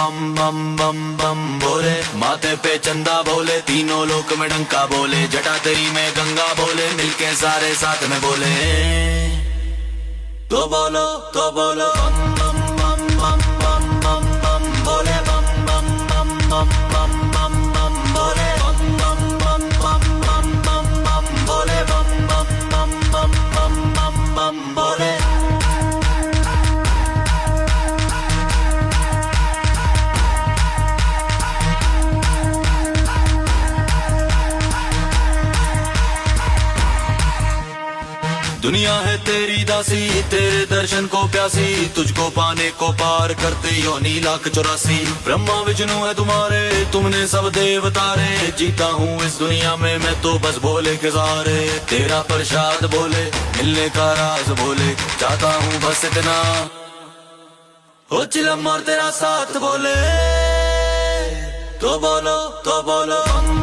बम बम बम बम बोले, माथे पे चंदा बोले, तीनों लोक में डंका बोले, जटा तेरी में गंगा बोले, मिलके सारे साथ में बोले। तो बोलो बम बम बम बम बम बम बम बोले, बम बम बम बम बम बम बम बोले, बम बम बम बम बम बम बम बोले, बम बम बम बम बम बम बम बोले। दुनिया है तेरी दासी, तेरे दर्शन को प्यासी, तुझको पाने को पार करते योनी लाख 84। ब्रह्मा विष्णु है तुम्हारे, तुमने सब देवतारे, जीता हूँ इस दुनिया में मैं तो बस बोले के सहारे। तेरा प्रसाद बोले, मिलने का राज बोले, चाहता हूँ बस इतना हो चिलम और तेरा साथ बोले। तो बोलो बम